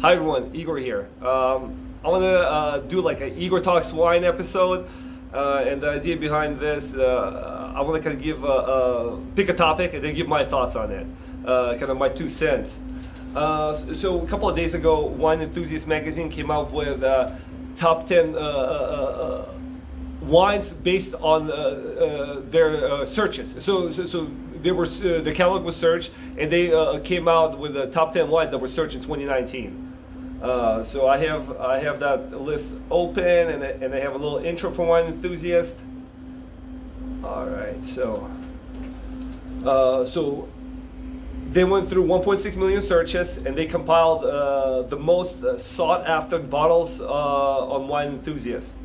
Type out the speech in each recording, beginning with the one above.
Hi everyone, Igor here. I want to do like an Igor Talks Wine episode, and the idea behind this, I want to kind of give pick a topic and then give my thoughts on it, kind of my 2 cents. So a couple of days ago, Wine Enthusiast magazine came out with top 10 wines based on their searches. So they were the catalog was searched, and they came out with the top 10 wines that were searched in 2019. So I have that list open, and I have a little intro for Wine Enthusiast. All right, so they went through 1.6 million searches, and they compiled the most sought after bottles on Wine Enthusiast.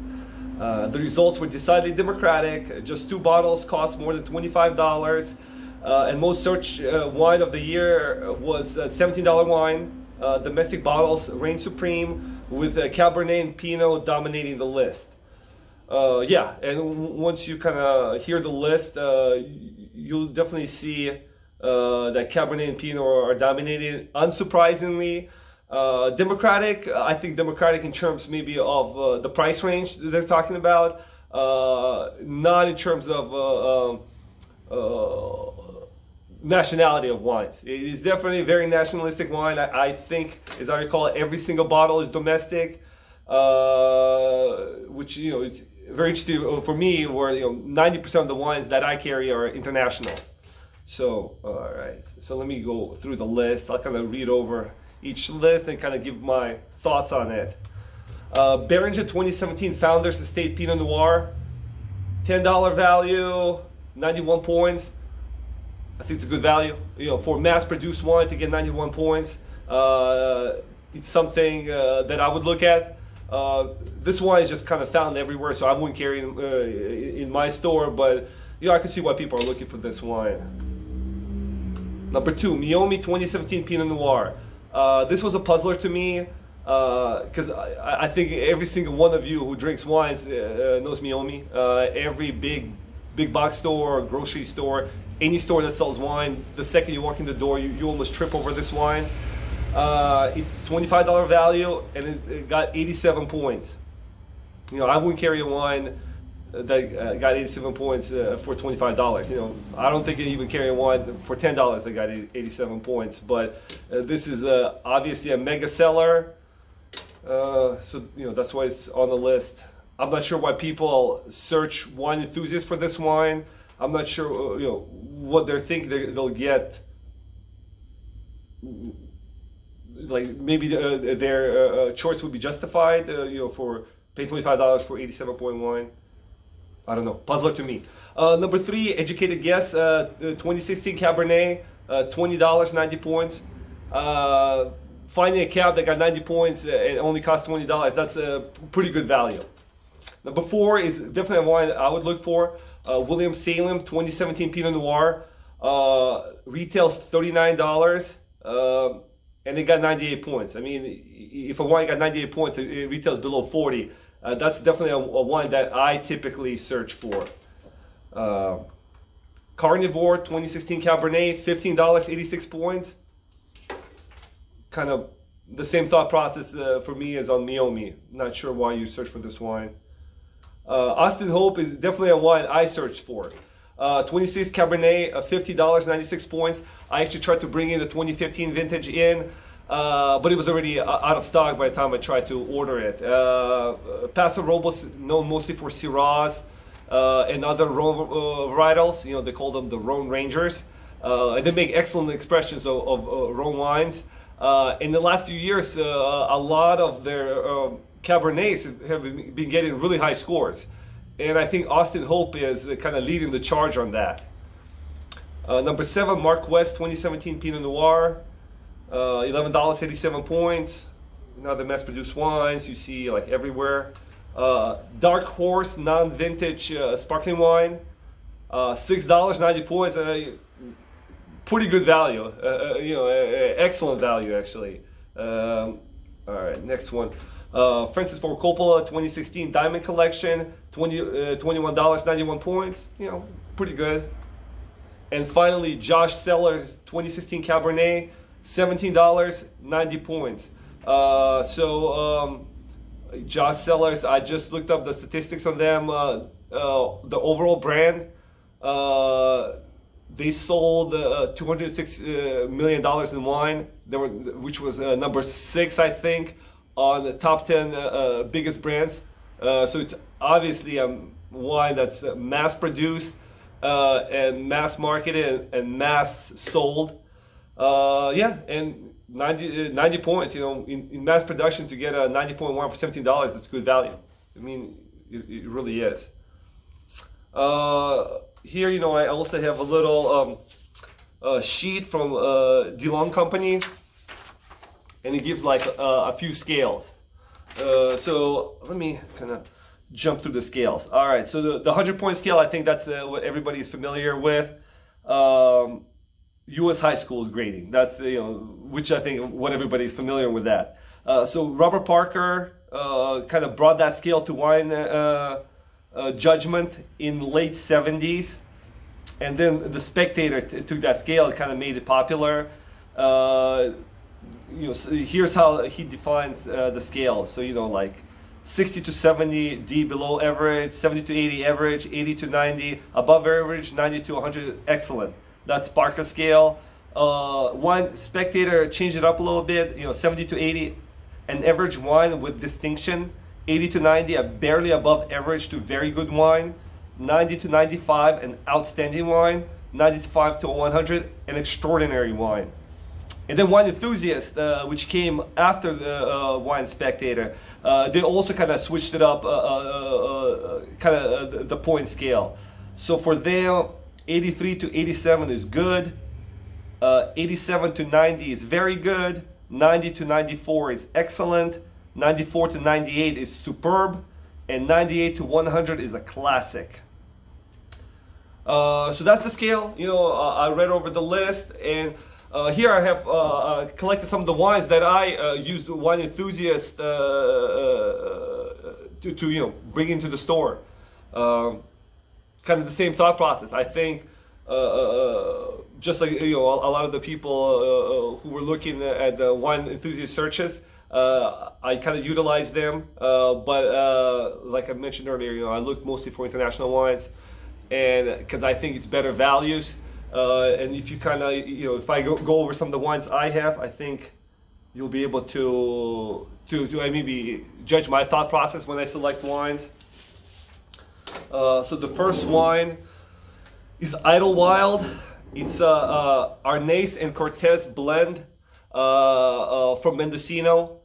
The results were decidedly democratic. Just 2 bottles cost more than $25, and most searched wine of the year was $17 wine. Domestic bottles reigned supreme, with Cabernet and Pinot dominating the list. Yeah, and once you kind of hear the list, you'll definitely see that Cabernet and Pinot are dominating. Unsurprisingly, democratic. I think democratic in terms maybe of the price range that they're talking about, not in terms of nationality of wines. It is definitely a very nationalistic wine. I think, as I recall, every single bottle is domestic, which it's very interesting for me. Where 90% of the wines that I carry are international. So all right, so let me go through the list. I'll kind of read over each list and kind of give my thoughts on it. Beringer 2017 Founders Estate Pinot Noir, $10 value, 91 points. I think it's a good value. For mass-produced wine to get 91 points, it's something that I would look at. This wine is just kind of found everywhere, so I wouldn't carry it in my store. But I can see why people are looking for this wine. Number 2, Meiomi 2017 Pinot Noir. This was a puzzler to me because I think every single one of you who drinks wines knows Meiomi. Every big box store, grocery store, any store that sells wine, the second you walk in the door, you almost trip over this wine. It's $25 value, and it got 87 points. I wouldn't carry a wine that got 87 points for $25. I don't think you even carry a wine for $10 that got 87 points. But this is obviously a mega seller, so that's why it's on the list. I'm not sure why people search Wine Enthusiast for this wine. I'm not sure, what they think they'll get. Like maybe their choice would be justified, for paying $25 for 87-point wine. I don't know. Puzzler to me. Number 3, educated guess. 2016 Cabernet, $20, 90 points. Finding a cab that got 90 points and only cost $20. That's a pretty good value. Number 4 is definitely a wine I would look for. William Salem 2017 Pinot Noir, retails $39, and it got 98 points. I mean, if a wine got 98 points, it retails below 40. That's definitely a wine that I typically search for. Carnivore 2016 Cabernet, $15, 86 points. Kind of the same thought process for me as on Meiomi. Not sure why you search for this wine. Austin Hope is definitely a wine I searched for. 26 Cabernet, $50, 96 points. I actually tried to bring in the 2015 vintage in, but it was already out of stock by the time I tried to order it. Paso Robles, known mostly for Syrahs and other Rhone varietals. They call them the Rhone Rangers. And they make excellent expressions of Rhone wines. In the last few years, a lot of their Cabernets have been getting really high scores, and I think Austin Hope is kind of leading the charge on that. Number 7, Mark West 2017 Pinot Noir, $11, 87 points. Now the mass-produced wines you see like everywhere. Dark Horse non-vintage sparkling wine, $6, 90 points. Pretty good value. Excellent value actually. All right, next one. Francis Ford Coppola 2016 Diamond Collection, $21, 91 points. Pretty good. And finally, Josh Sellers 2016 Cabernet, $17, 90 points. Josh Sellers, I just looked up the statistics on them. The overall brand, they sold $206 million in wine. Which was number 6, I think, on the top 10 biggest brands. So it's obviously a wine that's mass produced and mass marketed and mass sold. And 90 points, in mass production to get a 90-point wine for $17, that's good value. I mean, it really is. Here, I also have a little sheet from DeLong Company, and it gives like a few scales. So let me kind of jump through the scales. All right, so the 100-point scale, I think that's what everybody is familiar with. U.S. high school grading. That's which I think what everybody's familiar with that. So Robert Parker kind of brought that scale to wine judgment in the late 70s, and then the Spectator took that scale and kind of made it popular. So here's how he defines the scale. So like 60 to 70, D below average, 70 to 80 average, 80 to 90 above average, 90 to 100 excellent. That's Parker scale. Wine Spectator changed it up a little bit. 70 to 80, an average wine with distinction. 80 to 90, a barely above average to very good wine. 90 to 95, an outstanding wine. 95 to 100, an extraordinary wine. And then Wine Enthusiast, which came after the Wine Spectator, they also kind of switched it up, the point scale. So for them, 83 to 87 is good, 87 to 90 is very good, 90 to 94 is excellent, 94 to 98 is superb, and 98 to 100 is a classic. So that's the scale. I read over the list, and here I have collected some of the wines that I used Wine Enthusiast to bring into the store. Kind of the same thought process. I think just like a lot of the people who were looking at the Wine Enthusiast searches, I kind of utilized them. But like I mentioned earlier, I look mostly for international wines, and because I think it's better values. And if you kind of if I go over some of the wines I have, I think you'll be able to maybe judge my thought process when I select wines. So the first wine is Idlewild. It's a Arnaz and Cortez blend from Mendocino.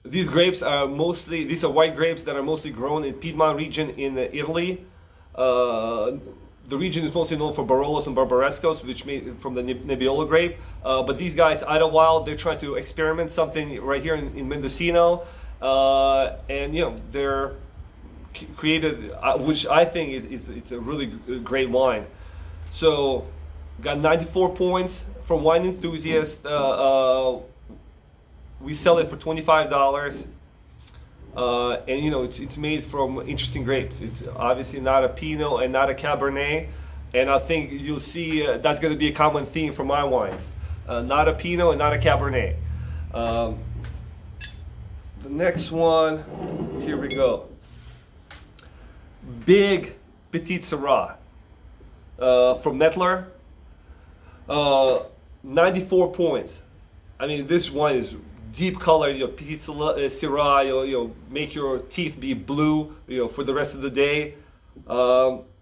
These grapes are these are white grapes that are mostly grown in Piedmont region in Italy. The region is mostly known for Barolos and Barbarescos, which made from the Nebbiolo grape. But these guys, Idlewild, they're trying to experiment something right here in Mendocino, and they're created, which I think it's a really great wine. So got 94 points from Wine Enthusiast. We sell it for $25, and it's made from interesting grapes. It's obviously not a Pinot and not a Cabernet, and I think you'll see that's going to be a common theme for my wines. Not a Pinot and not a Cabernet. The next one, here we go. Big Petite Syrah from Mettler. 94 points. I mean, this wine is deep color, Petite Syrah, make your teeth be blue, for the rest of the day.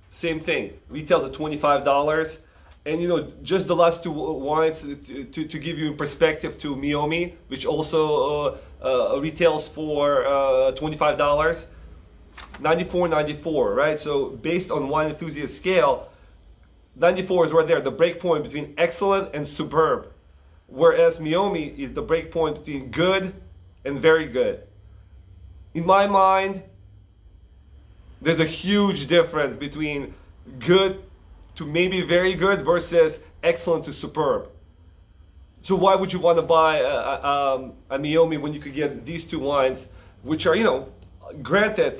Same thing, retails at $25. And just the last two wines to give you in perspective to Meiomi, which also retails for $25. 94, 94, right? So based on Wine Enthusiast scale, 94 is right there, the break point between excellent and superb. Whereas Meiomi is the break point between good and very good. In my mind, there's a huge difference between good to maybe very good versus excellent to superb. So why would you want to buy a Meiomi when you could get these two wines, which are, granted,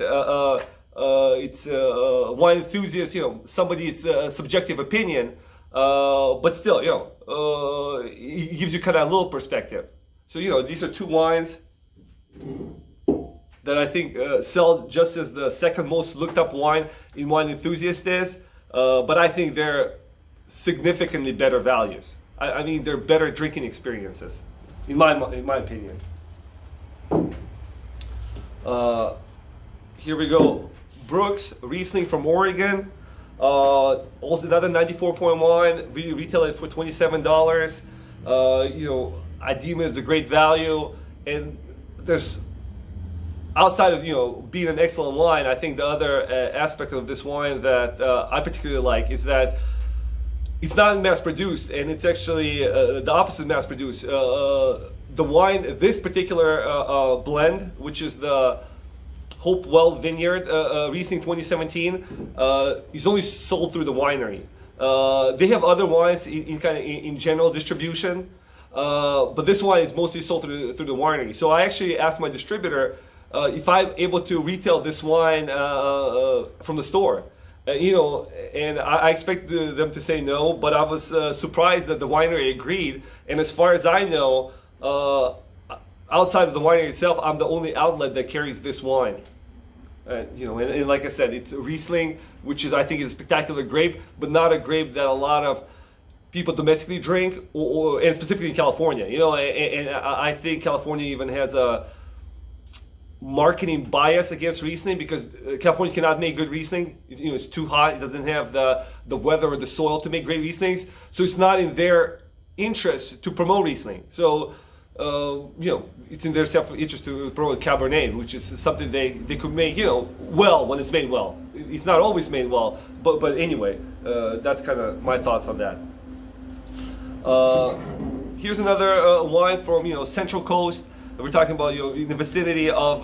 it's Wine Enthusiast, somebody's subjective opinion, but still, it gives you kind of a little perspective. So, you know, these are two wines that I think sell just as the second most looked up wine in Wine Enthusiast is, but I think they're significantly better values. I mean, they're better drinking experiences, in my opinion. Here we go. Brooks Riesling from Oregon. Also another 94-point wine. We retail it for $27. You know, I deem it as a great value, and there's, outside of, you know, being an excellent wine, I think the other aspect of this wine that I particularly like is that it's not mass produced, and it's actually the opposite of mass produced. The wine, this particular blend, which is the Hopewell Vineyard Riesling 2017, is only sold through the winery. They have other wines in general distribution, but this wine is mostly sold through the winery. So I actually asked my distributor if I'm able to retail this wine from the store. You know, and I expected them to say no, but I was surprised that the winery agreed. And as far as I know, outside of the winery itself, I'm the only outlet that carries this wine. You know, and like I said, it's a Riesling, which is, I think, is a spectacular grape, but not a grape that a lot of people domestically drink, and specifically in California. You know, and I think California even has a marketing bias against Riesling because California cannot make good Riesling. You know, it's too hot. It doesn't have the weather or the soil to make great Rieslings. So it's not in their interest to promote Riesling. So, you know, it's in their self-interest to promote Cabernet, which is something they could make, you know, well when it's made well. It's not always made well, but anyway, that's kind of my thoughts on that. Here's another wine from, you know, Central Coast. We're talking about, you know, in the vicinity of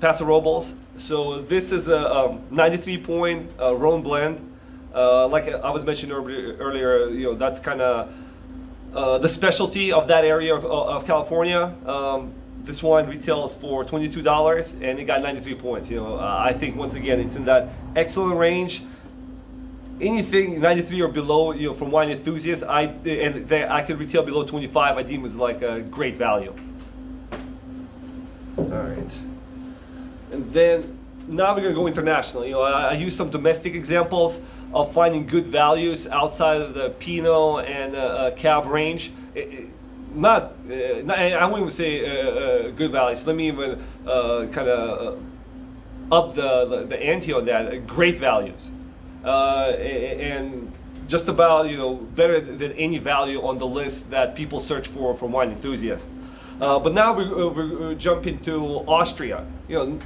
Paso Robles. So this is a 93-point Rhone blend. Like I was mentioning earlier, you know, that's kind of the specialty of that area of California. This wine retails for $22, and it got 93 points. You know, I think once again it's in that excellent range. Anything 93 or below, you know, from Wine Enthusiast, I could retail below 25. I deem as like a great value. All right, and then now we're gonna go international. You know, I use some domestic examples of finding good values outside of the Pinot and Cab range. I wouldn't even say good values. Let me even kind of up the ante on that. Great values, and just about, you know, better than any value on the list that people search for from Wine Enthusiast. But now we jump into Austria. You know,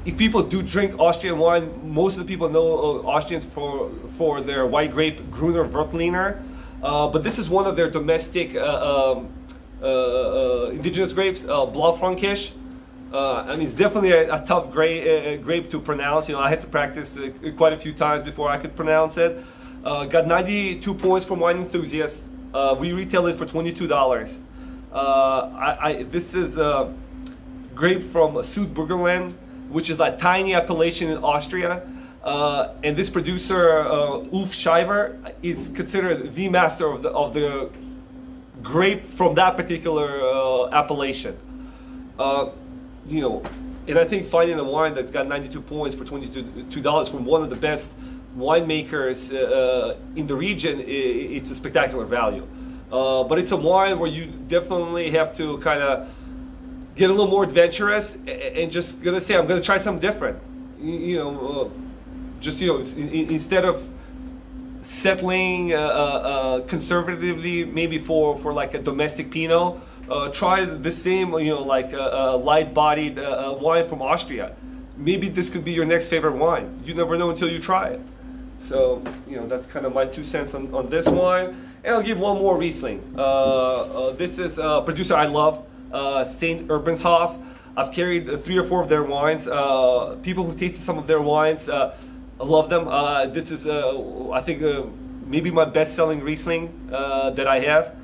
if people do drink Austrian wine, most of the people know Austrians for their white grape Gruner Veltliner. But this is one of their domestic indigenous grapes, Blaufränkisch. I mean, it's definitely a tough grape to pronounce. You know, I had to practice quite a few times before I could pronounce it. Got 92 points from Wine Enthusiast. We retail it for $22. This is a grape from Südburgenland, which is a tiny appellation in Austria. And this producer, Ulf Scheiber, is considered the master of the grape from that particular appellation. You know, and I think finding a wine that's got 92 points for $22 from one of the best winemakers in the region, it's a spectacular value. But it's a wine where you definitely have to kind of get a little more adventurous and just gonna say, I'm gonna try something different. You know, just, you know, instead of settling conservatively, maybe for like a domestic Pinot, try the same, you know, like a light-bodied wine from Austria. Maybe this could be your next favorite wine. You never know until you try it. So, you know, that's kind of my 2 cents on this wine. And I'll give one more Riesling. This is a producer I love, St. Urbanshof. I've carried 3 or 4 of their wines. People who tasted some of their wines love them. This is, I think, maybe my best-selling Riesling that I have.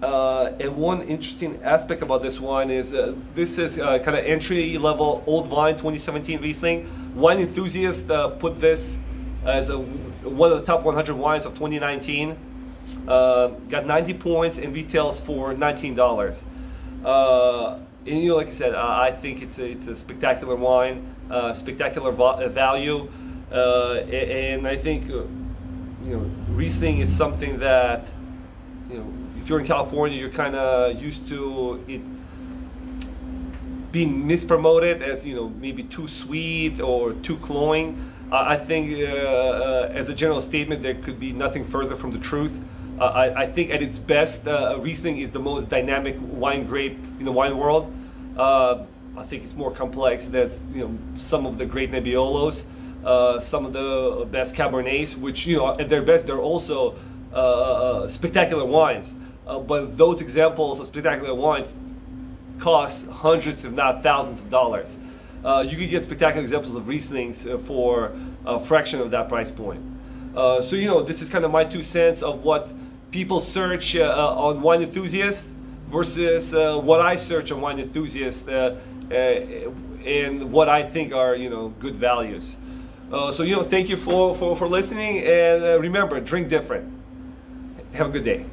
And one interesting aspect about this wine is this is kind of entry-level old vine 2017 Riesling. Wine Enthusiast put this as one of the top 100 wines of 2019. got 90 points and retails for $19. And like I said, I think it's a spectacular wine, spectacular value, and I think Riesling is something that if you're in California, you're kind of used to it being mispromoted as maybe too sweet or too cloying. I think as a general statement, there could be nothing further from the truth. I think at its best, Riesling is the most dynamic wine grape in the wine world. I think it's more complex than some of the great Nebbiolos, some of the best Cabernets, which at their best they're also spectacular wines. But those examples of spectacular wines cost hundreds, if not thousands of dollars. You could get spectacular examples of Rieslings for a fraction of that price point. So this is kind of my 2 cents of what people search on Wine Enthusiast versus what I search on Wine Enthusiast and what I think are good values. So thank you for listening, and remember, drink different. Have a good day.